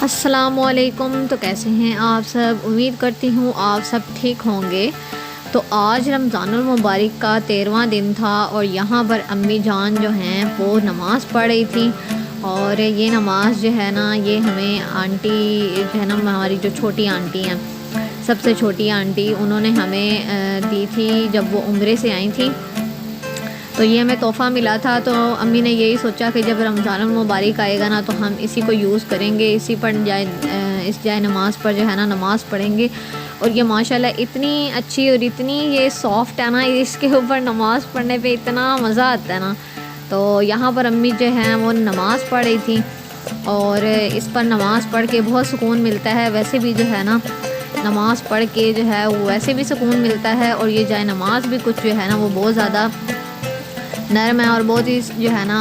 अस्सलामुअलैकुम। तो कैसे हैं आप सब? उम्मीद करती हूँ आप सब ठीक होंगे। तो आज रमज़ानुल मुबारक का 13वां दिन था और यहाँ पर अम्मी जान जो हैं वो नमाज़ पढ़ रही थी। और ये नमाज़ जो है ना, ये हमें आंटी जो है ना, हमारी जो छोटी आंटी हैं, सबसे छोटी आंटी, उन्होंने हमें दी थी जब वो उम्रे से आई थी। तो ये हमें तोहफ़ा मिला था। तो अम्मी ने यही सोचा कि जब रमज़ान मुबारक आएगा ना, तो हम इसी को यूज़ करेंगे, इसी पर इस जाए नमाज़ पर जो है ना नमाज़ पढ़ेंगे। और ये माशाल्लाह इतनी अच्छी और इतनी ये सॉफ्ट है ना, इसके ऊपर नमाज़ पढ़ने पे इतना मज़ा आता है ना। तो यहाँ पर अम्मी जो हैं वो नमाज़ पढ़ रही थी और इस पर नमाज़ पढ़ के बहुत सुकून मिलता है। वैसे भी जो है ना, नमाज़ पढ़ के जो है वो वैसे भी सुकून मिलता है, और ये जाए नमाज़ भी कुछ जो है ना वो बहुत ज़्यादा नरम है और बहुत ही जो है ना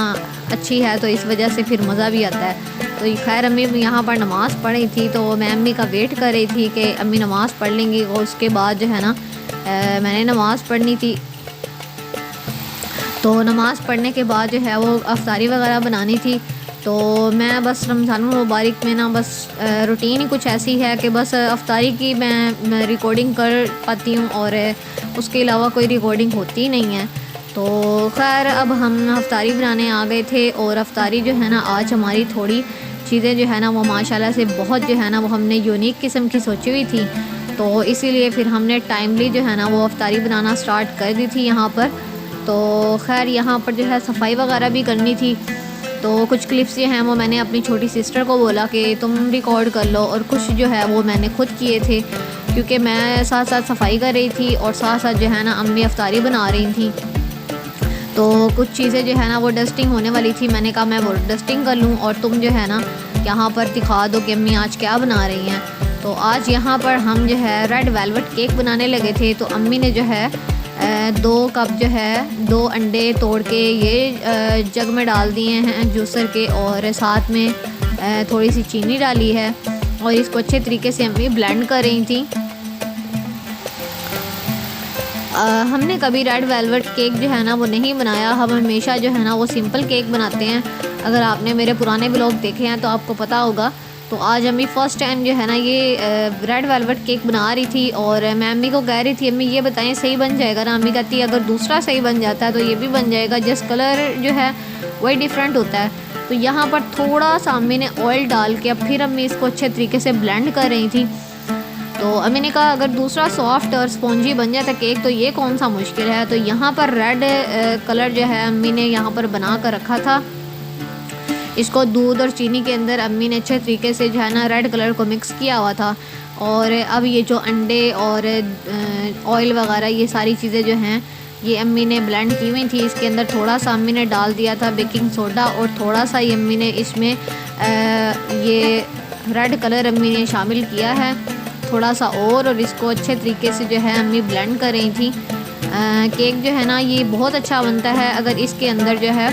अच्छी है, तो इस वजह से फिर मज़ा भी आता है। तो खैर अम्मी यहाँ पर नमाज़ पढ़ी थी, तो मैं अम्मी का वेट कर रही थी कि अम्मी नमाज़ पढ़ लेंगी और उसके बाद जो है ना मैंने नमाज़ पढ़नी थी। तो नमाज़ पढ़ने के बाद जो है वो अफ्तारी वगैरह बनानी थी। तो मैं बस रमज़ान मुबारक में ना बस रूटीन ही कुछ ऐसी है कि बस अफ्तारी की मैं रिकॉर्डिंग कर पाती हूँ और उसके अलावा कोई रिकॉर्डिंग होती नहीं है। तो खैर अब हम अफ्तारी बनाने आ गए थे, और अफ्तारी जो है ना आज हमारी थोड़ी चीज़ें जो है ना वो माशाल्लाह से बहुत जो है ना वो हमने यूनिक किस्म की सोची हुई थी। तो इसीलिए फिर हमने टाइमली जो है ना वो अफ्तारी बनाना स्टार्ट कर दी थी यहाँ पर। तो खैर यहाँ पर जो है सफाई वगैरह भी करनी थी। तो कुछ क्लिप्स जो हैं वो मैंने अपनी छोटी सिस्टर को बोला कि तुम रिकॉर्ड कर लो, और कुछ जो है वो मैंने खुद किए थे, क्योंकि मैं साथ साथ सफाई कर रही थी और साथ साथ जो है ना अम्मी अफ्तारी बना रही थी। तो कुछ चीज़ें जो है ना वो डस्टिंग होने वाली थी, मैंने कहा मैं वो डस्टिंग कर लूँ और तुम जो है ना यहाँ पर दिखा दो कि अम्मी आज क्या बना रही हैं। तो आज यहाँ पर हम जो है रेड वेलवेट केक बनाने लगे थे। तो अम्मी ने जो है 2 कप जो है 2 अंडे तोड़ के ये जग में डाल दिए हैं जूसर के, और साथ में थोड़ी सी चीनी डाली है, और इसको अच्छे तरीके से अम्मी ब्लेंड कर रही थी। हमने कभी रेड वेलवेट केक जो है ना वो नहीं बनाया, हम हमेशा जो है ना वो सिंपल केक बनाते हैं। अगर आपने मेरे पुराने ब्लॉग देखे हैं तो आपको पता होगा। तो आज अम्मी फ़र्स्ट टाइम जो है ना ये रेड वेलवेट केक बना रही थी, और मैं अम्मी को कह रही थी अम्मी ये बताएं सही बन जाएगा ना? अम्मी कहती है अगर दूसरा सही बन जाता है तो ये भी बन जाएगा, जस्ट कलर जो है वही डिफरेंट होता है। तो यहाँ पर थोड़ा सा अम्मी ने ऑयल डाल के अब फिर अम्मी इसको अच्छे तरीके से ब्लेंड कर रही थी। तो अम्मी ने कहा अगर दूसरा सॉफ्ट और स्पॉन्जी बन जाता केक तो ये कौन सा मुश्किल है। तो यहाँ पर रेड कलर जो है अम्मी ने यहाँ पर बना कर रखा था। इसको दूध और चीनी के अंदर अम्मी ने अच्छे तरीके से जो है ना रेड कलर को मिक्स किया हुआ था। और अब ये जो अंडे और ऑयल वगैरह ये सारी चीज़ें जो हैं ये अम्मी ने ब्लेंड की हुई थी। इसके अंदर थोड़ा सा अम्मी ने डाल दिया था बेकिंग सोडा, और थोड़ा सा ये अम्मी ने इसमें ये रेड कलर अम्मी ने शामिल किया है थोड़ा सा और इसको अच्छे तरीके से जो है अम्मी ब्लेंड कर रही थी। केक जो है ना ये बहुत अच्छा बनता है अगर इसके अंदर जो है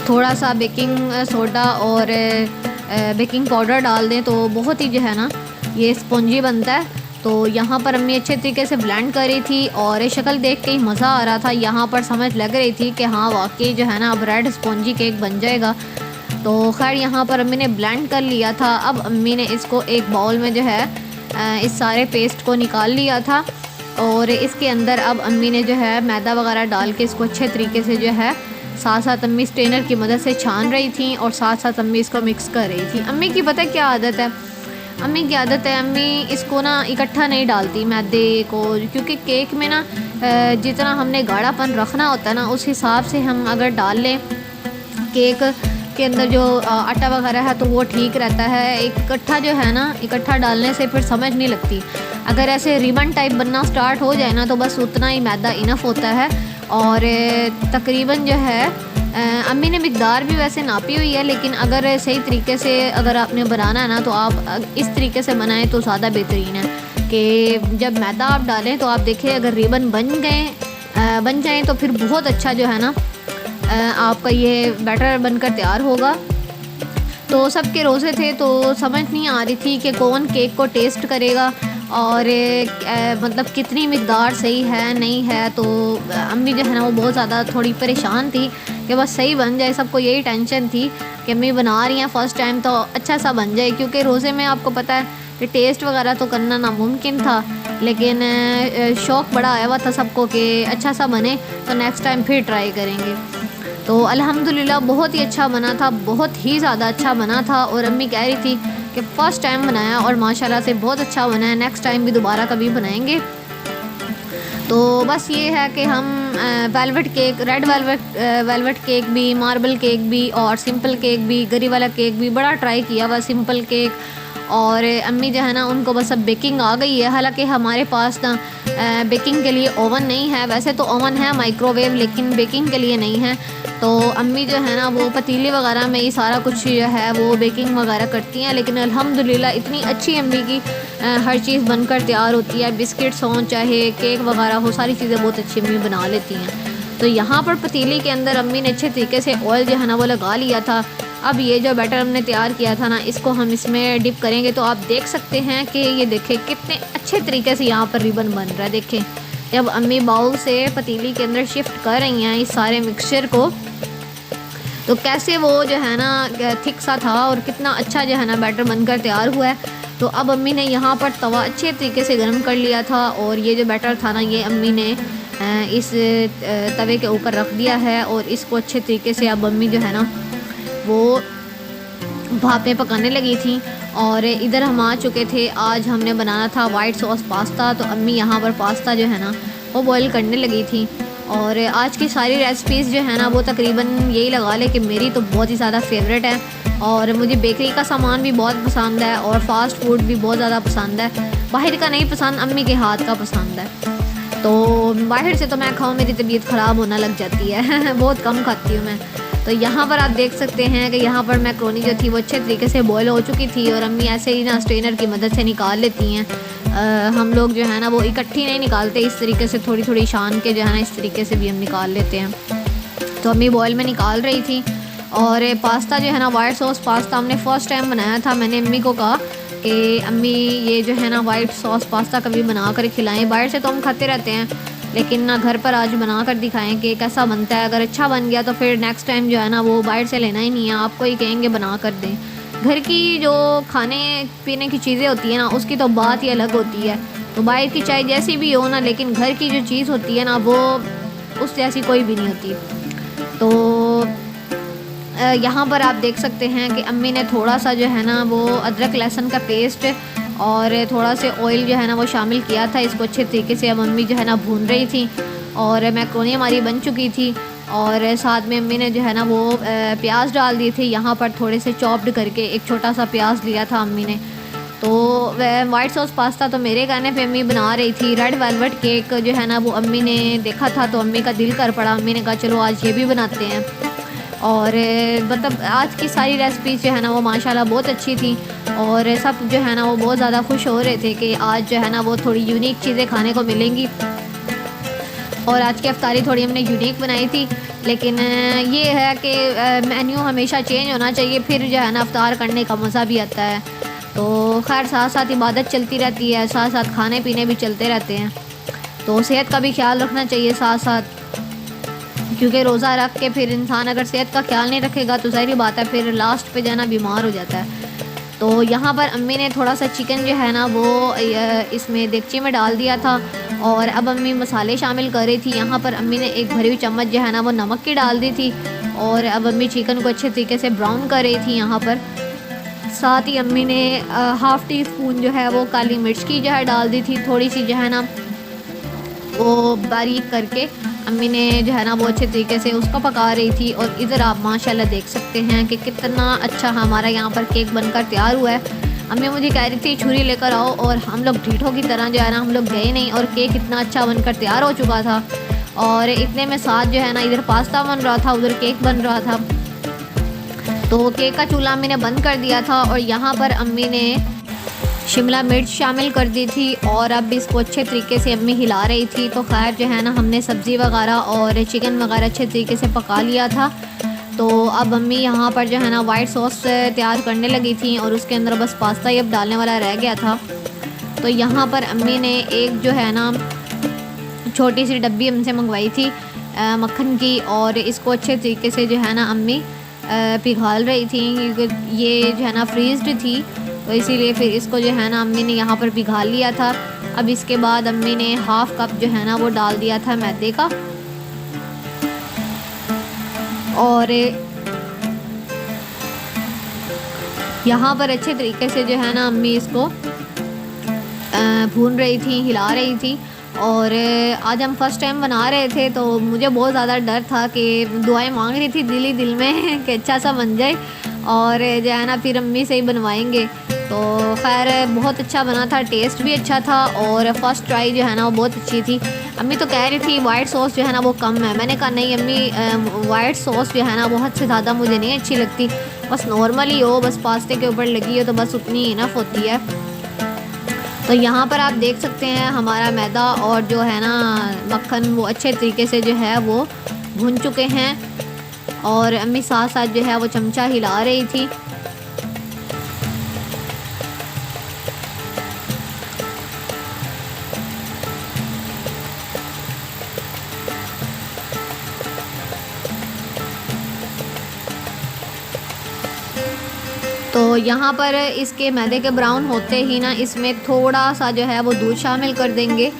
थोड़ा सा बेकिंग सोडा और बेकिंग पाउडर डाल दें तो बहुत ही जो है ना ये स्पॉन्जी बनता है। तो यहाँ पर अम्मी अच्छे तरीके से ब्लेंड कर रही थी और शक्ल देख के ही मज़ा आ रहा था। यहाँ पर समझ लग रही थी कि हाँ वाकई जो है ना अब रेड स्पॉन्जी केक बन जाएगा। तो खैर यहाँ पर अम्मी ने ब्लेंड कर लिया था। अब अम्मी ने इसको एक बाउल में जो है इस सारे पेस्ट को निकाल लिया था, और इसके अंदर अब अम्मी ने जो है मैदा वगैरह डाल के इसको अच्छे तरीके से जो है साथ साथ अम्मी स्ट्रेनर की मदद से छान रही थी और साथ साथ अम्मी इसको मिक्स कर रही थी। अम्मी की पता क्या आदत है, अम्मी की आदत है अम्मी इसको ना इकट्ठा नहीं डालती मैदे को, क्योंकि केक में ना जितना हमने गाढ़ापन रखना होता है ना उस हिसाब से हम अगर डाल लें केक के अंदर जो आटा वगैरह है तो वो ठीक रहता है। इकट्ठा जो है ना इकट्ठा डालने से फिर समझ नहीं लगती। अगर ऐसे रिबन टाइप बनना स्टार्ट हो जाए ना तो बस उतना ही मैदा इनफ होता है। और तकरीबन जो है अम्मी ने मिकदार भी वैसे नापी हुई है, लेकिन अगर सही तरीके से अगर आपने बनाना है ना तो आप इस तरीके से बनाएं तो ज़्यादा बेहतरीन है कि जब मैदा आप डालें तो आप देखें अगर रिबन बन जाएँ तो फिर बहुत अच्छा जो है ना आपका ये बैटर बनकर तैयार होगा। तो सबके रोज़े थे तो समझ नहीं आ रही थी कि कौन केक को टेस्ट करेगा और मतलब कितनी मिकदार सही है नहीं है। तो अम्मी जो है ना वो बहुत ज़्यादा थोड़ी परेशान थी कि बस सही बन जाए। सबको यही टेंशन थी कि अम्मी बना रही हैं फ़र्स्ट टाइम तो अच्छा सा बन जाए, क्योंकि रोज़े में आपको पता है कि टेस्ट वगैरह तो करना नामुमकिन था, लेकिन शौक़ बड़ा आया हुआ था सबको कि अच्छा सा बने, तो नेक्स्ट टाइम फिर ट्राई करेंगे। तो अल्हम्दुलिल्लाह बहुत ही अच्छा बना था, बहुत ही ज़्यादा अच्छा बना था। और अम्मी कह रही थी कि फ़र्स्ट टाइम बनाया और माशाल्लाह से बहुत अच्छा बना है, नेक्स्ट टाइम भी दोबारा कभी बनाएंगे। तो बस ये है कि हम velvet cake, red velvet cake भी, मार्बल केक भी और सिंपल केक भी, गरी वाला केक भी बड़ा ट्राई किया हुआ, सिंपल केक। और अम्मी जो है ना उनको बस अब बेकिंग आ गई है। हालांकि हमारे पास ना बेकिंग के लिए ओवन नहीं है, वैसे तो ओवन है माइक्रोवेव, लेकिन बेकिंग के लिए नहीं है। तो अम्मी जो है ना वो पतीले वगैरह में ही सारा कुछ जो है वो बेकिंग वगैरह करती हैं। लेकिन अल्हम्दुलिल्लाह इतनी अच्छी अम्मी की हर चीज़ बनकर तैयार होती है, बिस्किट्स हों चाहे केक वगैरह हो, सारी चीज़ें बहुत अच्छी अम्मी बना लेती हैं। तो यहाँ पर पतीले के अंदर अम्मी ने अच्छे तरीके से ऑयल जो है ना वो लगा लिया था। अब ये जो बैटर हमने तैयार किया था ना, इसको हम इसमें डिप करेंगे। तो आप देख सकते हैं कि ये देखें कितने अच्छे तरीके से यहाँ पर रिबन बन रहा है। देखें जब अम्मी बाउल से पतीली के अंदर शिफ्ट कर रही हैं इस सारे मिक्सचर को, तो कैसे वो जो है ना थिक सा था और कितना अच्छा जो है ना बैटर बनकर तैयार हुआ है। तो अब अम्मी ने यहाँ पर तवा अच्छे तरीके से गर्म कर लिया था और ये जो बैटर था ना ये अम्मी ने इस तवे के ऊपर रख दिया है और इसको अच्छे तरीके से अब अम्मी जो है ना वो भाप में पकाने लगी थी। और इधर हम आ चुके थे, आज हमने बनाना था वाइट सॉस पास्ता। तो अम्मी यहाँ पर पास्ता जो है ना वो बॉईल करने लगी थी। और आज की सारी रेसिपीज़ जो है ना वो तकरीबन यही लगा ले कि मेरी तो बहुत ही ज़्यादा फेवरेट है और मुझे बेकरी का सामान भी बहुत पसंद है और फास्ट फूड भी बहुत ज़्यादा पसंद है। बाहर का नहीं पसंद, अम्मी के हाथ का पसंद है। तो बाहर से तो मैं खाऊँ मेरी तबीयत ख़राब होना लग जाती है बहुत कम खाती हूँ मैं। तो यहाँ पर आप देख सकते हैं कि यहाँ पर मैक्रोनी जो थी वो अच्छे तरीके से बॉयल हो चुकी थी और अम्मी ऐसे ही ना स्ट्रेनर की मदद से निकाल लेती हैं। हम लोग जो है ना वो इकट्ठी नहीं निकालते, इस तरीके से थोड़ी थोड़ी शान के जो है ना इस तरीके से भी हम निकाल लेते हैं। तो अम्मी बॉयल में निकाल रही थी। और पास्ता जो है ना वाइट सॉस पास्ता हमने फ़र्स्ट टाइम बनाया था। मैंने अम्मी को कहा कि अम्मी ये जो है ना वाइट सॉस पास्ता कभी बना कर खिलाएँ, बाहर से तो हम खाते रहते हैं लेकिन ना घर पर आज बना कर दिखाएं कि कैसा बनता है। अगर अच्छा बन गया तो फिर नेक्स्ट टाइम जो है ना वो बाहर से लेना ही नहीं है, आपको ही कहेंगे बना कर दें। घर की जो खाने पीने की चीज़ें होती है ना उसकी तो बात ही अलग होती है। तो बाहर की चाहे जैसी भी हो ना, लेकिन घर की जो चीज़ होती है ना वो उस जैसी कोई भी नहीं होती। तो यहाँ पर आप देख सकते हैं कि अम्मी ने थोड़ा सा जो है ना वो अदरक लहसुन का पेस्ट और थोड़ा से ऑयल जो है ना वो शामिल किया था। इसको अच्छे तरीके से अब अम्मी जो है ना भून रही थी और मैक्रोनी हमारी बन चुकी थी। और साथ में अम्मी ने जो है ना वो प्याज डाल दिए थे यहाँ पर थोड़े से चॉप्ड करके, एक छोटा सा प्याज लिया था अम्मी ने। तो वाइट सॉस पास्ता तो मेरे कहने पे अम्मी बना रही थी। रेड वेलवेट केक जो है ना वो अम्मी ने देखा था तो अम्मी का दिल कर पड़ा, अम्मी ने कहा चलो आज ये भी बनाते हैं। और मतलब आज की सारी रेसिपीज़ जो है ना वो माशाल्लाह बहुत अच्छी थी और सब जो है ना वो बहुत ज़्यादा खुश हो रहे थे कि आज जो है ना वो थोड़ी यूनिक चीज़ें खाने को मिलेंगी। और आज की अफ्तारी थोड़ी हमने यूनिक बनाई थी, लेकिन ये है कि मेन्यू हमेशा चेंज होना चाहिए, फिर जो है ना अफ्तार करने का मज़ा भी आता है। तो खैर साथ साथ इबादत चलती रहती है, साथ साथ खाने पीने भी चलते रहते हैं। तो सेहत का भी ख्याल रखना चाहिए साथ साथ, क्योंकि रोज़ा रख के फिर इंसान अगर सेहत का ख्याल नहीं रखेगा तो ज़ाहिर बात है फिर लास्ट पे जाना बीमार हो जाता है। तो यहाँ पर अम्मी ने थोड़ा सा चिकन जो है ना वो इसमें देगची में डाल दिया था और अब अम्मी मसाले शामिल कर रही थी। यहाँ पर अम्मी ने एक भरी हुई चम्मच जो है ना वो नमक की डाल दी थी और अब अम्मी चिकन को अच्छे तरीके से ब्राउन कर रही थी। यहाँ पर साथ ही अम्मी ने हाफ़ टी स्पून जो है वो काली मिर्च की जो है डाल दी थी, थोड़ी सी जो है ना वो बारीक करके अम्मी ने जो है ना वो अच्छे तरीके से उसको पका रही थी। और इधर आप माशाल्लाह देख सकते हैं कि कितना अच्छा हमारा यहाँ पर केक बनकर तैयार हुआ है। अम्मी मुझे कह रही थी छुरी लेकर आओ और हम लोग ढीठों की तरह जो है ना हम लोग गए नहीं और केक इतना अच्छा बनकर तैयार हो चुका था। और इतने में साथ जो है ना इधर पास्ता बन रहा था, उधर केक बन रहा था। तो केक का चूल्हा अम्मी ने बंद कर दिया था और यहाँ पर अम्मी ने शिमला मिर्च शामिल कर दी थी और अब इसको अच्छे तरीके से अम्मी हिला रही थी। तो खैर जो है ना हमने सब्ज़ी वगैरह और चिकन वगैरह अच्छे तरीके से पका लिया था। तो अब अम्मी यहाँ पर जो है ना वाइट सॉस तैयार करने लगी थी और उसके अंदर बस पास्ता ही अब डालने वाला रह गया था। तो यहाँ पर अम्मी ने एक जो है ना छोटी सी डब्बी हमसे मंगवाई थी मक्खन की, और इसको अच्छे तरीके से जो है ना अम्मी पिघाल रही थी, क्योंकि ये जो है ना फ्रीज्ड थी, तो इसीलिए फिर इसको जो है ना अम्मी ने यहाँ पर पिघाल लिया था। अब इसके बाद अम्मी ने हाफ़ कप जो है ना वो डाल दिया था मैदे का, और यहाँ पर अच्छे तरीके से जो है ना अम्मी इसको भून रही थी, हिला रही थी। और आज हम फर्स्ट टाइम बना रहे थे, तो मुझे बहुत ज़्यादा डर था कि दुआएं मांग रही थी दिल ही दिल में कि अच्छा सा बन जाए, और जो है ना फिर अम्मी से ही बनवाएंगे। तो खैर बहुत अच्छा बना था, टेस्ट भी अच्छा था, और फर्स्ट ट्राई जो है ना वो बहुत अच्छी थी। अम्मी तो कह रही थी वाइट सॉस जो है ना वो कम है। मैंने कहा नहीं अम्मी, वाइट सॉस जो है ना बहुत से ज़्यादा मुझे नहीं अच्छी लगती, बस नॉर्मली हो, बस पास्ते के ऊपर लगी हो तो बस उतनी इनफ होती है। तो यहाँ पर आप देख सकते हैं हमारा मैदा और जो है ना मक्खन वो अच्छे तरीके से जो है वो भून चुके हैं, और अम्मी साथ साथ जो है वो चमचा हिला रही थी। तो यहाँ पर इसके मैदे के ब्राउन होते ही ना इसमें थोड़ा सा जो है वो दूध शामिल कर देंगे।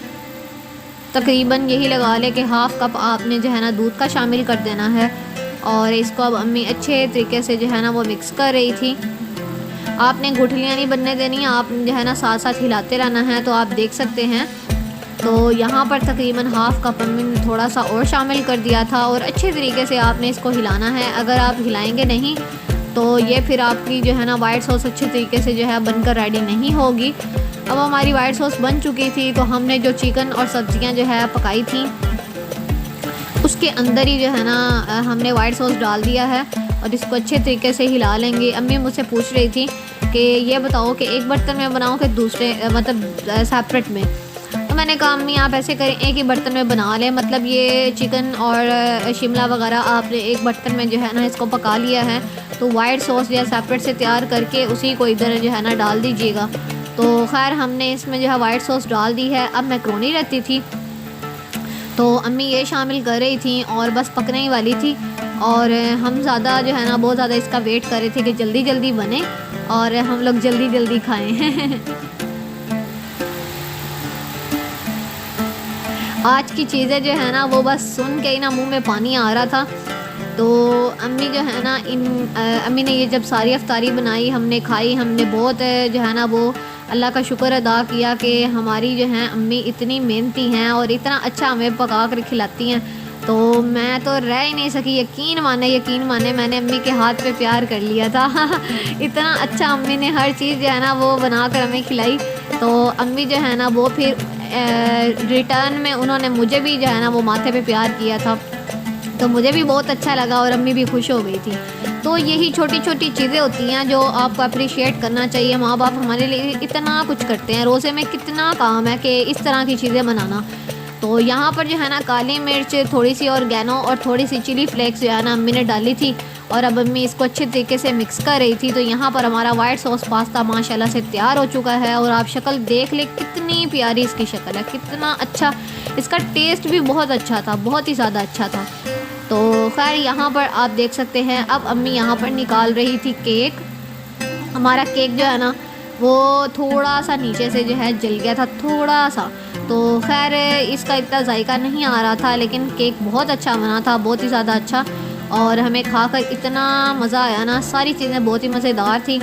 तकरीबन यही लगा ले कि हाफ़ कप आपने जो है ना दूध का शामिल कर देना है, और इसको अब अम्मी अच्छे तरीके से जो है ना वो मिक्स कर रही थी। आपने गुठलियाँ नहीं बनने देनी, आप जो है ना साथ साथ हिलाते रहना है। तो आप देख सकते हैं, तो यहाँ पर तकरीबन हाफ़ कप अम्मी ने थोड़ा सा और शामिल कर दिया था, और अच्छे तरीके से आपने इसको हिलाना है। अगर आप हिलाएंगे नहीं तो ये फिर आपकी जो है ना वाइट सॉस अच्छे तरीके से जो है बनकर रेडी नहीं होगी। अब हमारी वाइट सॉस बन चुकी थी, तो हमने जो चिकन और सब्जियां जो है पकाई थी उसके अंदर ही जो है ना हमने वाइट सॉस डाल दिया है, और इसको अच्छे तरीके से हिला लेंगे। अम्मी मुझसे पूछ रही थी कि ये बताओ कि एक बर्तन में बनाओ कि दूसरे मतलब सेपरेट में। तो मैंने कहा अम्मी आप ऐसे करें, एक ही बर्तन में बना लें, मतलब ये चिकन और शिमला वगैरह आपने एक बर्तन में जो है ना इसको पका लिया है, तो वाइट सॉस या सेपरेट से तैयार करके उसी को इधर जो है ना डाल दीजिएगा। तो खैर हमने इसमें जो है वाइट सॉस डाल दी है। अब मैक्रोनी रहती थी, तो अम्मी ये शामिल कर रही थी और बस पकने ही वाली थी, और हम ज़्यादा जो है ना बहुत ज़्यादा इसका वेट कर रहे थे कि जल्दी जल्दी बने और हम लोग जल्दी जल्दी खाएँ। आज की चीज़ें जो है ना वो बस सुन के ही ना मुंह में पानी आ रहा था। तो अम्मी जो है ना अम्मी ने ये जब सारी अफ्तारी बनाई, हमने खाई, हमने बहुत जो है ना वो अल्लाह का शुक्र अदा किया कि हमारी जो है अम्मी इतनी मेहनती हैं और इतना अच्छा हमें पका कर खिलाती हैं। तो मैं तो रह ही नहीं सकी, यकीन माने मैंने अम्मी के हाथ पे प्यार कर लिया था। इतना अच्छा अम्मी ने हर चीज़ जो है ना वो बना कर हमें खिलाई। तो अम्मी जो है ना वो फिर रिटर्न में उन्होंने मुझे भी जो है ना वो माथे पे प्यार किया था, तो मुझे भी बहुत अच्छा लगा और अम्मी भी खुश हो गई थी। तो यही छोटी छोटी चीज़ें होती हैं जो आपको अप्रिशिएट करना चाहिए। माँ बाप हमारे लिए इतना कुछ करते हैं, रोज़े में कितना काम है कि इस तरह की चीज़ें बनाना। तो यहाँ पर जो है ना काली मिर्च, थोड़ी सी ऑर्गेनो और थोड़ी सी चिली फ्लेक्स जो है ना अम्मी ने डाली थी, और अब अम्मी इसको अच्छे तरीके से मिक्स कर रही थी। तो यहाँ पर हमारा वाइट सॉस पास्ता माशाल्लाह से तैयार हो चुका है, और आप शक्ल देख ले कितनी प्यारी इसकी शक्ल है, कितना अच्छा, इसका टेस्ट भी बहुत अच्छा था, बहुत ही ज़्यादा अच्छा था। तो खैर यहाँ पर आप देख सकते हैं अब अम्मी यहाँ पर निकाल रही थी केक। हमारा केक जो है ना वो थोड़ा सा नीचे से जो है जल गया था, थोड़ा सा। तो खैर इसका इतना जायका नहीं आ रहा था, लेकिन केक बहुत अच्छा बना था, बहुत ही ज़्यादा अच्छा, और हमें खाकर इतना मज़ा आया ना, सारी चीज़ें बहुत ही मज़ेदार थी।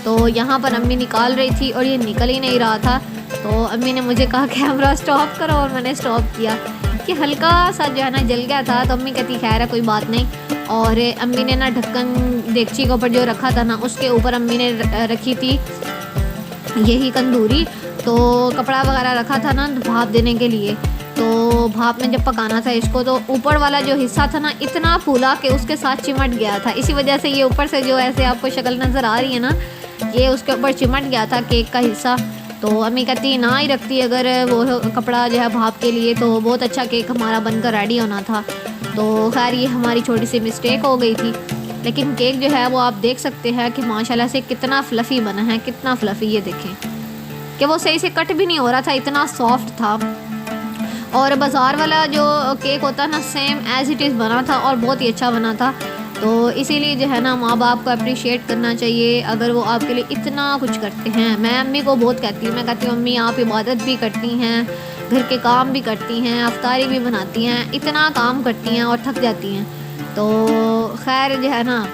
तो यहाँ पर अम्मी निकाल रही थी और ये निकल ही नहीं रहा था। तो अम्मी ने मुझे कहा कैमरा स्टॉप करो, और मैंने स्टॉप किया कि हल्का सा जो है ना जल गया था। तो अम्मी कहती खैर है कोई बात नहीं, और अम्मी ने ना ढक्कन देगची के ऊपर जो रखा था ना उसके ऊपर अम्मी ने रखी थी यही तंदूरी, तो कपड़ा वगैरह रखा था ना भाप देने के लिए। तो भाप में जब पकाना था इसको, तो ऊपर वाला जो हिस्सा था ना इतना फूला कि उसके साथ चिमट गया था, इसी वजह से ये ऊपर से जो ऐसे आपको शक्ल नज़र आ रही है ना, ये उसके ऊपर चिमट गया था केक का हिस्सा। तो अम्मी कहती ना ही रखती अगर वो कपड़ा जो है भाप के लिए, तो बहुत अच्छा केक हमारा बनकर रेडी होना था। तो खैर ये हमारी छोटी सी मिस्टेक हो गई थी, लेकिन केक जो है वो आप देख सकते हैं कि माशाल्लाह से कितना फ्लफ़ी बना है, कितना फ्लफ़ी, ये देखें कि वो सही से कट भी नहीं हो रहा था, इतना सॉफ्ट था। और बाज़ार वाला जो केक होता है ना सेम एज़ इट इज़ बना था और बहुत ही अच्छा बना था। तो इसीलिए जो है ना माँ बाप को अप्रिशिएट करना चाहिए अगर वो आपके लिए इतना कुछ करते हैं। मैं अम्मी को बहुत कहती हूँ, मैं कहती हूँ अम्मी आप इबादत भी करती हैं, घर के काम भी करती हैं, अफ्तारी भी बनाती हैं, इतना काम करती हैं और थक जाती हैं। तो खैर जो है ना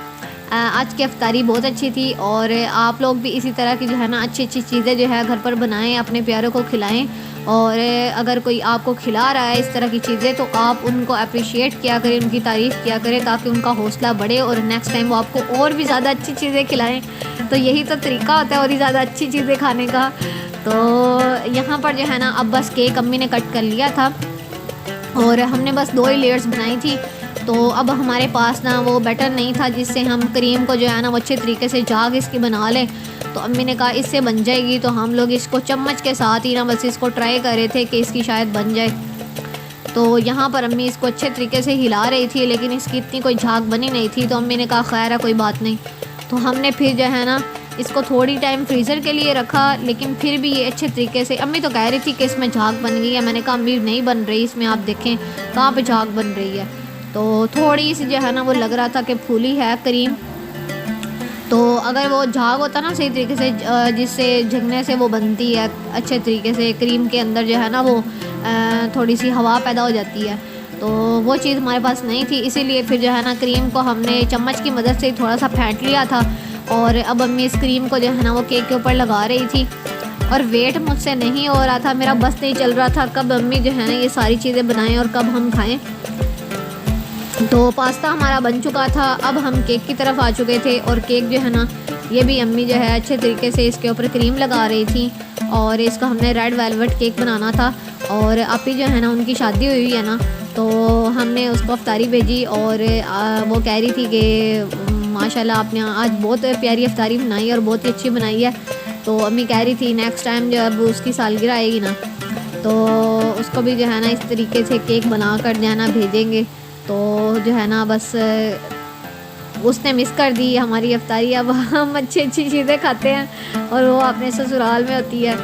आज की अफ्तारी बहुत अच्छी थी और आप लोग भी इसी तरह की जो है ना अच्छी अच्छी चीज़ें जो है घर पर बनाएं, अपने प्यारों को खिलाएं। और अगर कोई आपको खिला रहा है इस तरह की चीज़ें तो आप उनको अप्रिशिएट किया करें, उनकी तारीफ़ किया करें ताकि उनका हौसला बढ़े और नेक्स्ट टाइम वो आपको और भी ज़्यादा अच्छी चीज़ें खिलाएं। तो यही तो तरीका होता है और ही ज़्यादा अच्छी चीज़ें खाने का। तो यहाँ पर जो है ना अब बस केक अम्मी ने कट कर लिया था और हमने बस 2 ही लेयर्स बनाई थी। तो अब हमारे पास ना वो बैटर नहीं था जिससे हम क्रीम को जो है ना वो अच्छे तरीके से जाग इसकी बना लें। तो अम्मी ने कहा इससे बन जाएगी, तो हम लोग इसको चम्मच के साथ ही ना बस इसको ट्राई कर रहे थे कि इसकी शायद बन जाए। तो यहाँ पर अम्मी इसको अच्छे तरीके से हिला रही थी लेकिन इसकी इतनी कोई झाग बनी नहीं थी। तो अम्मी ने कहा खैर है कोई बात नहीं। तो हमने फिर जो है ना इसको थोड़ी टाइम फ्रीज़र के लिए रखा, लेकिन फिर भी ये अच्छे तरीके से, अम्मी तो कह रही थी कि इसमें झाग बन गई है। मैंने कहा अम्मी नहीं बन रही, इसमें आप देखें कहाँ पे झाग बन रही है। तो थोड़ी सी जो है ना वो लग रहा था कि फूली है क्रीम। तो अगर वो झाग होता ना सही तरीके से जिससे झगने से वो बनती है अच्छे तरीके से, क्रीम के अंदर जो है ना वो थोड़ी सी हवा पैदा हो जाती है, तो वो चीज़ हमारे पास नहीं थी। इसीलिए फिर जो है ना क्रीम को हमने चम्मच की मदद से थोड़ा सा फेंट लिया था और अब अम्मी इस क्रीम को जो है ना वो केक के ऊपर लगा रही थी। और वेट मुझसे नहीं हो रहा था, मेरा बस नहीं चल रहा था कब अम्मी जो है ना ये सारी चीज़ें बनाएं और कब हम खाएं। तो पास्ता हमारा बन चुका था, अब हम केक की तरफ आ चुके थे और केक जो है ना ये भी अम्मी जो है अच्छे तरीके से इसके ऊपर क्रीम लगा रही थी और इसका हमने रेड वेलवेट केक बनाना था। और आपी जो है ना उनकी शादी हुई है ना, तो हमने उसको अफ्तारी भेजी और वो कह रही थी कि माशाल्लाह आपने आज बहुत प्यारी अफ्तारी बनाई और बहुत ही अच्छी बनाई है। तो अम्मी कह रही थी नेक्स्ट टाइम जब उसकी सालगिरह आएगी ना तो उसको भी जो है ना इस तरीके से केक बना कर जो है ना भेजेंगे। तो जो है ना बस उसने मिस कर दी हमारी अफ्तारी। अब हम अच्छी अच्छी चीज़ें खाते हैं और वो अपने ससुराल में होती है।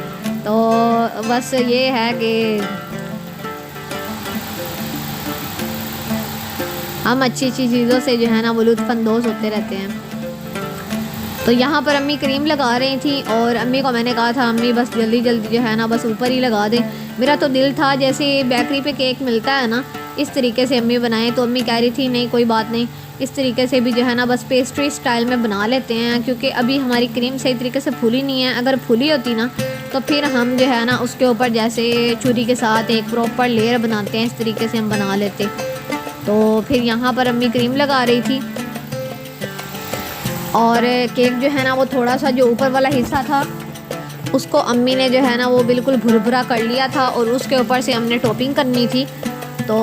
तो बस ये है कि हम अच्छी अच्छी चीज़ों से जो है ना वो लुत्फ़अंदोज़ होते रहते हैं। तो यहाँ पर अम्मी क्रीम लगा रही थी और अम्मी को मैंने कहा था अम्मी बस जल्दी जल्दी जो है ना बस ऊपर ही लगा दें। मेरा तो दिल था जैसे बेकरी पे केक मिलता है ना इस तरीके से अम्मी बनाए, तो अम्मी कह रही थी नहीं कोई बात नहीं, इस तरीके से भी जो है ना बस पेस्ट्री स्टाइल में बना लेते हैं, क्योंकि अभी हमारी क्रीम सही तरीके से फूली नहीं है। अगर फूली होती ना तो फिर हम जो है ना उसके ऊपर जैसे छुरी के साथ एक प्रॉपर लेयर बनाते हैं इस तरीके से हम बना लेते। तो फिर यहाँ पर अम्मी क्रीम लगा रही थी और केक जो है ना वो थोड़ा सा जो ऊपर वाला हिस्सा था उसको अम्मी ने जो है ना वो बिल्कुल भुरभुरा कर लिया था और उसके ऊपर से हमने टॉपिंग करनी थी। तो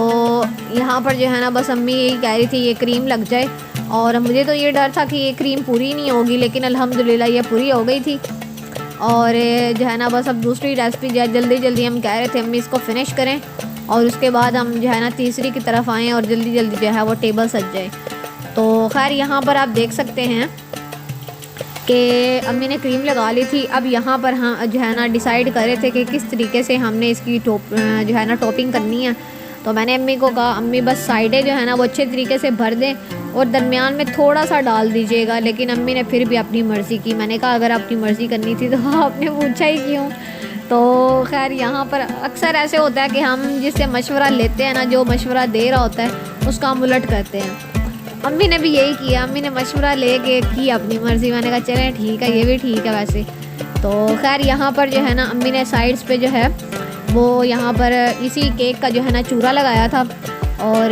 यहाँ पर जो है ना बस अम्मी यही कह रही थी ये क्रीम लग जाए, और मुझे तो ये डर था कि ये क्रीम पूरी नहीं होगी, लेकिन अल्हम्दुलिल्लाह ये पूरी हो गई थी। और जो है ना बस अब दूसरी रेसिपी जो है जल्दी जल्दी हम कह रहे थे अम्मी इसको फिनिश करें और उसके बाद हम जो है ना तीसरी की तरफ आएँ और जल्दी जल्दी जो है वो टेबल सज जाए। तो खैर यहाँ पर आप देख सकते हैं कि अम्मी ने क्रीम लगा ली थी। अब यहाँ पर हम जो है ना डिसाइड कर रहे थे कि किस तरीके से हमने इसकी जो है ना टॉपिंग करनी है। तो मैंने अम्मी को कहा अम्मी बस साइडें जो है ना वो अच्छे तरीके से भर दें और दरमियान में थोड़ा सा डाल दीजिएगा, लेकिन अम्मी ने फिर भी अपनी मर्ज़ी की। मैंने कहा अगर अपनी मर्ज़ी करनी थी तो आपने पूछा ही क्यों। तो खैर यहाँ पर अक्सर ऐसे होता है कि हम जिससे मशवरा लेते हैं ना, जो मशवरा दे रहा होता है उसका हम उलट करते हैं। अम्मी ने भी यही किया, अम्मी ने मशवरा ले के की अपनी मर्ज़ी। मैंने कहा चलें ठीक है, ये भी ठीक है वैसे। तो खैर यहाँ पर जो है ना अम्मी ने साइड्स पे जो है वो यहाँ पर इसी केक का जो है ना चूरा लगाया था और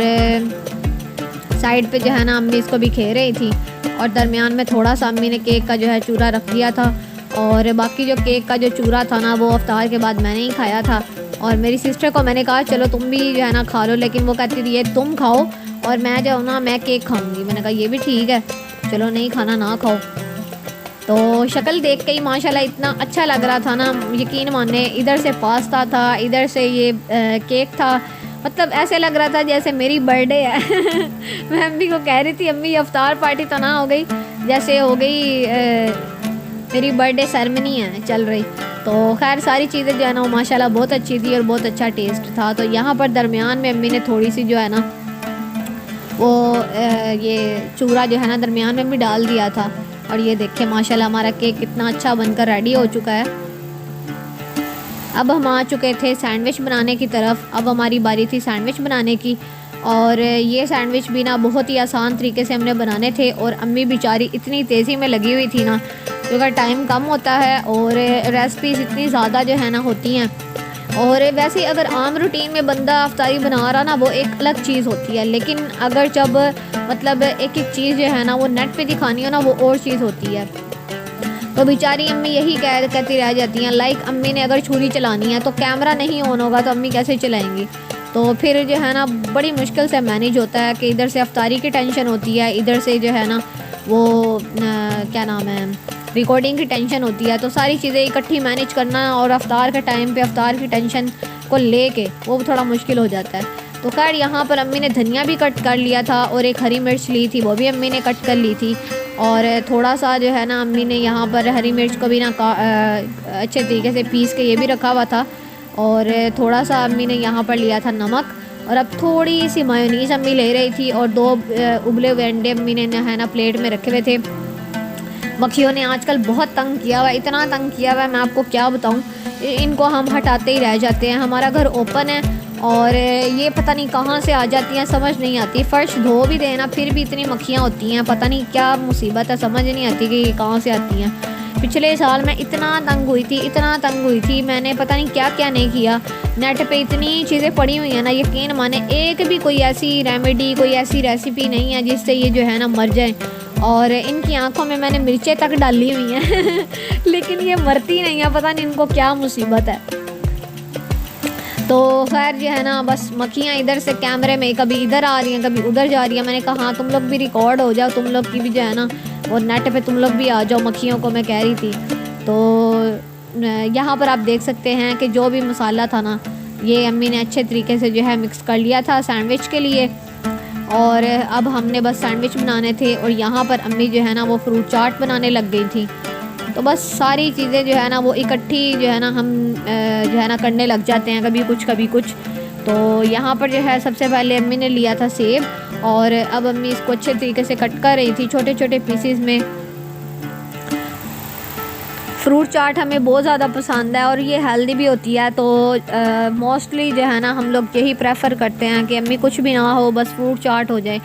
साइड पे जो है ना अम्मी इसको भी खे रही थी और दरमियान में थोड़ा सा अम्मी ने केक का जो है चूरा रख दिया था। और बाकी जो केक का जो चूरा था ना वो अफ्तार के बाद मैंने ही खाया था। और मेरी सिस्टर को मैंने कहा चलो तुम भी जो है ना खा लो, लेकिन वो कहती थी ये तुम खाओ और मैं जो ना मैं केक खाऊंगी। मैंने कहा ये भी ठीक है, चलो नहीं खाना ना खाओ। तो शक्ल देख के ही माशाल्लाह इतना अच्छा लग रहा था ना, यकीन माने। इधर से पास्ता था, इधर से ये केक था, मतलब ऐसे लग रहा था जैसे मेरी बर्थडे है। मैं अम्मी को कह रही थी अम्मी अफ्तार पार्टी तो ना हो गई जैसे हो गई मेरी बर्थडे सेरेमनी है चल रही। तो तो खैर सारी चीज़ें जो है ना वो माशाल्लाह बहुत अच्छी थी और बहुत अच्छा टेस्ट था। तो यहाँ पर दरमियान में अम्मी ने थोड़ी सी जो है ना वो ये चूरा जो है ना दरमियान में भी डाल दिया था। और ये देखिए माशाल्लाह हमारा केक कितना अच्छा बनकर रेडी हो चुका है। अब हम आ चुके थे सैंडविच बनाने की तरफ। अब हमारी बारी थी सैंडविच बनाने की। और ये सैंडविच भी ना बहुत ही आसान तरीके से हमने बनाने थे। और अम्मी बेचारी इतनी तेज़ी में लगी हुई थी ना, क्योंकि टाइम कम होता है और रेसिपीज़ इतनी ज़्यादा जो है ना होती हैं। और वैसे अगर आम रूटीन में बंदा अफ्तारी बना रहा ना वो एक अलग चीज़ होती है, लेकिन अगर जब मतलब एक एक चीज़ जो है ना वो नेट पे दिखानी हो ना वो और चीज़ होती है। तो बेचारी अम्मी यही कहती रह जाती हैं। लाइक अम्मी ने अगर छुरी चलानी है तो कैमरा नहीं ऑन होगा तो अम्मी कैसे चलाएंगी। तो फिर जो है ना बड़ी मुश्किल से मैनेज होता है कि इधर से अफ्तारी की टेंशन होती है, इधर से जो है ना वो क्या नाम है रिकॉर्डिंग की टेंशन होती है। तो सारी चीज़ें इकट्ठी मैनेज करना और अफ्तार के टाइम पे अफ्तार की टेंशन को लेके वो थोड़ा मुश्किल हो जाता है। तो खैर यहाँ पर अम्मी ने धनिया भी कट कर लिया था और एक हरी मिर्च ली थी वो भी अम्मी ने कट कर ली थी। और थोड़ा सा जो है ना अम्मी ने यहाँ पर हरी मिर्च को भी ना अच्छे तरीके से पीस के ये भी रखा हुआ था। और थोड़ा सा अम्मी ने यहाँ पर लिया था नमक। और अब थोड़ी सी मायोनीज़ अम्मी ले रही थी और 2 उबले हुए अंडे अम्मी ने है ना प्लेट में रखे हुए थे। मक्खियों ने आजकल बहुत तंग किया हुआ है, इतना तंग किया हुआ है मैं आपको क्या बताऊं। इनको हम हटाते ही रह जाते हैं। हमारा घर ओपन है और ये पता नहीं कहाँ से आ जाती हैं, समझ नहीं आती। फ़र्श धो भी देना फिर भी इतनी मक्खियाँ होती हैं, पता नहीं क्या मुसीबत है, समझ नहीं आती कि ये कहाँ से आती हैं। पिछले साल मैं इतना तंग हुई थी मैंने पता नहीं क्या क्या नहीं किया। नेट पे इतनी चीज़ें पड़ी हुई हैं ना, यकीन माने एक भी कोई ऐसी रेमेडी कोई ऐसी रेसिपी नहीं है जिससे ये जो है ना मर जाए। और इनकी आंखों में मैंने मिर्चें तक डाली हुई हैं लेकिन ये मरती नहीं है, पता नहीं इनको क्या मुसीबत है। तो खैर जो है ना बस मक्खियाँ इधर से कैमरे में कभी इधर आ रही हैं कभी उधर जा रही हैं। मैंने कहा हाँ तुम लोग भी रिकॉर्ड हो जाओ, तुम लोग की भी जो है ना और नेट पे तुम लोग भी आ जाओ, मक्खियों को मैं कह रही थी। तो यहाँ पर आप देख सकते हैं कि जो भी मसाला था ना ये अम्मी ने अच्छे तरीके से जो है मिक्स कर लिया था सैंडविच के लिए। और अब हमने बस सैंडविच बनाने थे और यहाँ पर अम्मी जो है ना वो फ्रूट चाट बनाने लग गई थी। तो बस सारी चीज़ें जो है ना वो इकट्ठी जो है ना हम जो है ना करने लग जाते हैं, कभी कुछ। तो यहाँ पर जो है सबसे पहले अम्मी ने लिया था सेब और अब अम्मी इसको अच्छे तरीके से कट कर रही थी छोटे छोटे पीसीज में। फ्रूट चाट हमें बहुत ज़्यादा पसंद है और ये हेल्दी भी होती है। तो मोस्टली जो है ना हम लोग यही प्रेफर करते हैं कि अम्मी कुछ भी ना हो बस फ्रूट चाट हो जाए।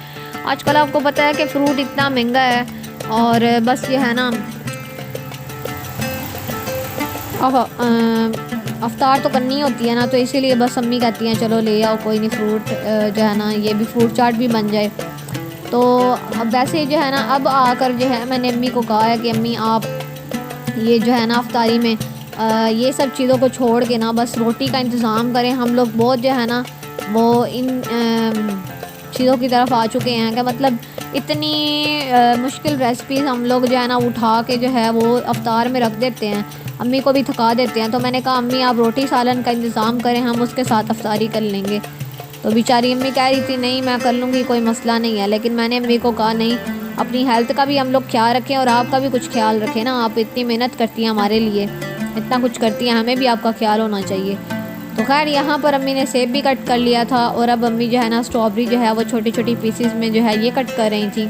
आजकल आपको पता है कि फ़्रूट इतना महंगा है और बस ये है ना अब अफ्तार तो करनी होती है ना, तो इसीलिए बस अम्मी कहती हैं चलो ले आओ कोई नहीं फ्रूट जो है ना ये भी फ्रूट चाट भी बन जाए। तो अब वैसे जो है ना अब आकर जो है मैंने अम्मी को कहा है कि अम्मी आप ये जो है ना अफ्तारी में ये सब चीज़ों को छोड़ के ना बस रोटी का इंतज़ाम करें। हम लोग बहुत जो है ना वो इन चीज़ों की तरफ आ चुके हैं कि मतलब इतनी मुश्किल रेसिपीज़ हम लोग जो है ना उठा के जो है वो अफ्तार में रख देते हैं, अम्मी को भी थका देते हैं। तो मैंने कहा अम्मी आप रोटी सालन का इंतज़ाम करें, हम उसके साथ अफ्तारी कर लेंगे। तो बेचारी अम्मी कह रही थी नहीं मैं कर लूँगी कोई मसला नहीं है। लेकिन मैंने अम्मी को कहा नहीं, अपनी हेल्थ का भी हम लोग ख्याल रखें और आपका भी कुछ ख्याल रखें ना, आप इतनी मेहनत करती हैं हमारे लिए, इतना कुछ करती हैं, हमें भी आपका ख्याल होना चाहिए। तो खैर यहाँ पर अम्मी ने सेब भी कट कर लिया था और अब अम्मी जो है ना स्ट्रॉबेरी जो है वो छोटी छोटी पीसीज में जो है ये कट कर रही थी।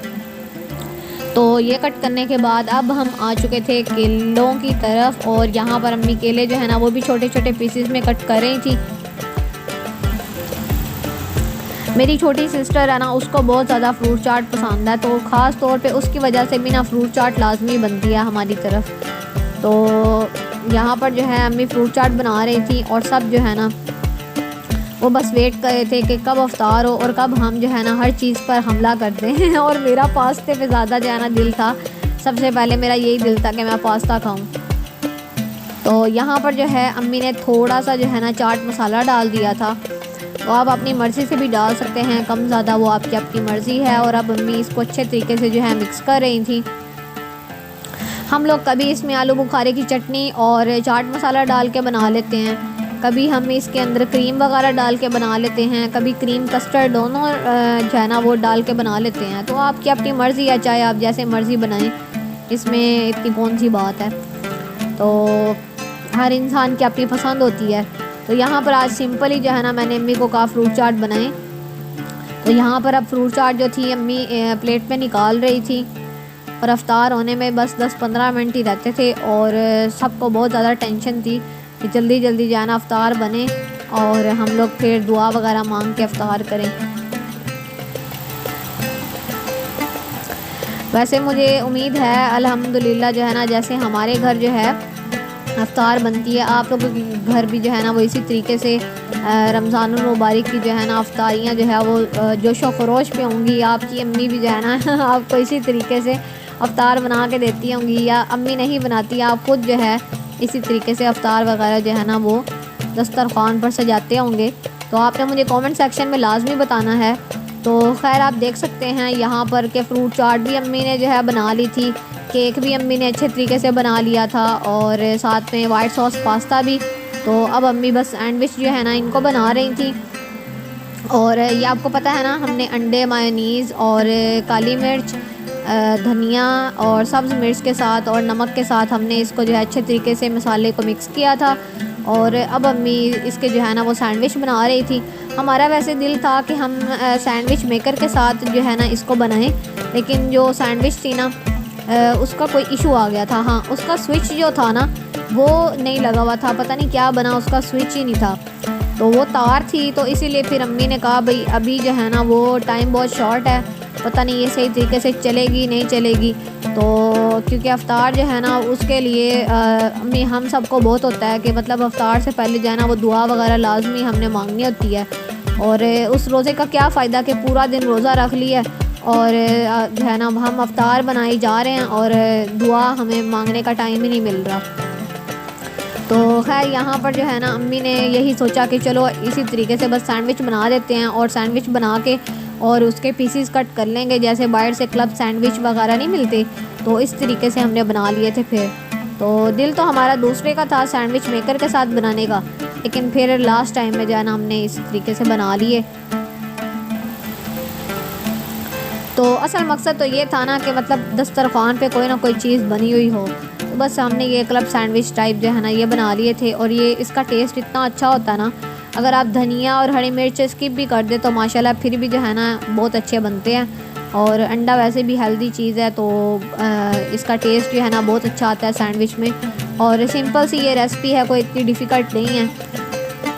तो ये कट करने के बाद अब हम आ चुके थे केलों की तरफ और यहाँ पर अम्मी केले जो है ना वो भी छोटे छोटे पीसीज में कट कर रही थी। मेरी छोटी सिस्टर है ना उसको बहुत ज़्यादा फ्रूट चाट पसंद है, तो ख़ास तौर पे उसकी वजह से भी ना फ्रूट चाट लाजमी बनती है हमारी तरफ। तो यहाँ पर जो है अम्मी फ्रूट चाट बना रही थी और सब जो है ना वो बस वेट कर रहे थे कि कब अफ्तार हो और कब हम जो है ना हर चीज़ पर हमला करते हैं। और मेरा पास्ते पे ज़्यादा जो है ना दिल था, सबसे पहले मेरा यही दिल था कि मैं पास्ता खाऊं। तो यहाँ पर जो है अम्मी ने थोड़ा सा जो है ना चाट मसाला डाल दिया था। तो आप अपनी मर्ज़ी से भी डाल सकते हैं, कम ज़्यादा वो आपकी अपनी मर्ज़ी है। और अब अम्मी इसको अच्छे तरीके से जो है मिक्स कर रही थी। हम लोग कभी इसमें आलू बुखारे की चटनी और चाट मसाला डाल के बना लेते हैं, कभी हम इसके अंदर क्रीम वगैरह डाल के बना लेते हैं, कभी क्रीम कस्टर्ड दोनों जो है ना वो डाल के बना लेते हैं। तो आपकी अपनी मर्ज़ी है, चाहे आप जैसे मर्ज़ी बनाएं, इसमें इतनी कौन सी बात है। तो हर इंसान की अपनी पसंद होती है। तो यहाँ पर आज सिंपल ही जो है ना मैंने अम्मी को कहा फ्रूट चाट बनाएं। तो यहाँ पर अब फ्रूट चाट जो थी अम्मी प्लेट में निकाल रही थी और अफ्तार होने में बस 10-15 मिनट ही रहते थे और सबको बहुत ज़्यादा टेंशन थी कि जल्दी जल्दी जो है ना अफ्तार बने और हम लोग फिर दुआ वगैरह मांग के अफ्तार करें। वैसे मुझे उम्मीद है अल्हम्दुलिल्लाह जो है ना जैसे हमारे घर जो है अफ्तार बनती है, आप लोगों के घर भी जो है ना वो इसी तरीके से रमज़ानुल मुबारक की जो है ना अफ्तारियाँ जो है वो जोशो खरोश पे होंगी। आपकी अम्मी भी जो है ना आपको इसी तरीके से अफ्तार बना के देती होंगी, या अम्मी नहीं बनाती आप खुद जो है इसी तरीके से अफ्तार वगैरह जो है ना वो दस्तरखान पर सजाते होंगे। तो आपने मुझे कमेंट सेक्शन में लाजमी बताना है। तो खैर आप देख सकते हैं यहाँ पर के फ्रूट चाट भी अम्मी ने जो है बना ली थी, केक भी अम्मी ने अच्छे तरीके से बना लिया था और साथ में वाइट सॉस पास्ता भी। तो अब अम्मी बस सैंडविच जो है ना इनको बना रही थी। और ये आपको पता है ना हमने अंडे, मायोनीज़ और काली मिर्च, धनिया और सब्ज़ मिर्च के साथ और नमक के साथ हमने इसको जो है अच्छे तरीके से मसाले को मिक्स किया था। और अब अम्मी इसके जो है ना वो सैंडविच बना रही थी। हमारा वैसे दिल था कि हम सैंडविच मेकर के साथ जो है ना इसको बनाएं, लेकिन जो सैंडविच थी ना उसका कोई इशू आ गया था। हाँ, उसका स्विच जो था ना वो नहीं लगा हुआ था, पता नहीं क्या बना, उसका स्विच ही नहीं था। तो वो तार थी, तो इसीलिए फिर अम्मी ने कहा भाई अभी जो है ना वो टाइम बहुत शॉर्ट है, पता नहीं ये सही तरीके से चलेगी नहीं चलेगी। तो क्योंकि अफ्तार जो है ना उसके लिए अम्मी हम सबको बहुत होता है कि मतलब अफ्तार से पहले जो है ना वो दुआ वगैरह लाजमी हमने मांगनी होती है। और उस रोज़े का क्या फ़ायदा कि पूरा दिन रोज़ा रख लिया और जो है ना हम अफ्तार बनाए जा रहे हैं और दुआ हमें मांगने का टाइम ही नहीं मिल रहा। तो खैर यहाँ पर जो है ना अम्मी ने यही सोचा कि चलो इसी तरीके से बस सैंडविच बना देते हैं और सैंडविच बना के और उसके पीसीस कट कर लेंगे, जैसे बाहर से क्लब सैंडविच वगैरह नहीं मिलते, तो इस तरीके से हमने बना लिए थे। फिर तो दिल तो हमारा दूसरे का था सैंडविच मेकर के साथ बनाने का, लेकिन फिर लास्ट टाइम में जो है ना हमने इस तरीके से बना लिए। तो असल मकसद तो ये था ना कि मतलब दस्तरखान पे कोई ना कोई चीज़ बनी हुई हो। तो बस हमने ये क्लब सैंडविच टाइप जो है ना ये बना लिए थे। और ये इसका टेस्ट इतना अच्छा होता है ना, अगर आप धनिया और हरी मिर्च स्किप भी कर दे तो माशाल्लाह फिर भी जो है ना बहुत अच्छे बनते हैं। और अंडा वैसे भी हेल्दी चीज़ है, तो इसका टेस्ट जो है ना बहुत अच्छा आता है सैंडविच में। और सिंपल सी ये रेसिपी है, कोई इतनी डिफ़िकल्ट नहीं है।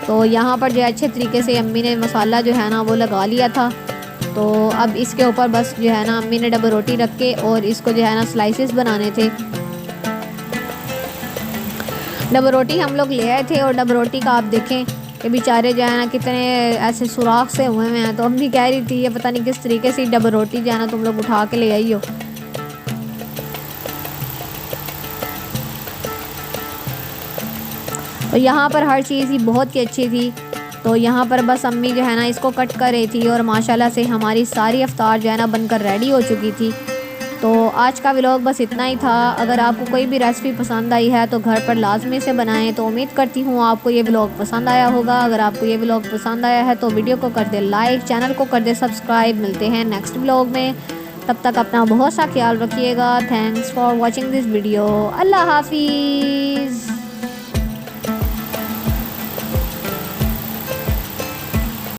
तो यहाँ पर जो है अच्छे तरीके से अम्मी ने मसाला जो है ना वो लगा लिया था। तो अब इसके ऊपर बस जो है ना अम्मी ने डबल रोटी रख के और इसको जो है ना स्लाइसेस बनाने थे। डबल रोटी हम लोग ले आए थे और डबल रोटी का आप देखें कि बेचारे जो है ना कितने ऐसे सुराख से हुए हैं। तो अम्मी कह रही थी ये पता नहीं किस तरीके से डबल रोटी जो है ना तुम लोग उठा के ले आई हो। तो यहाँ पर हर चीज़ ही बहुत ही अच्छी थी। तो यहाँ पर बस अम्मी जो है ना इसको कट कर रही थी और माशाल्लाह से हमारी सारी अफ्तार जो है ना बनकर रेडी हो चुकी थी। तो आज का व्लॉग बस इतना ही था। अगर आपको कोई भी रेसिपी पसंद आई है तो घर पर लाजमी से बनाएं। तो उम्मीद करती हूँ आपको ये व्लॉग पसंद आया होगा। अगर आपको ये व्लॉग पसंद आया है तो वीडियो को कर दे लाइक, चैनल को कर दे सब्सक्राइब। मिलते हैं नेक्स्ट व्लॉग में, तब तक अपना बहुत सा ख्याल रखिएगा। Thanks for watching this video. अल्लाह हाफिज़।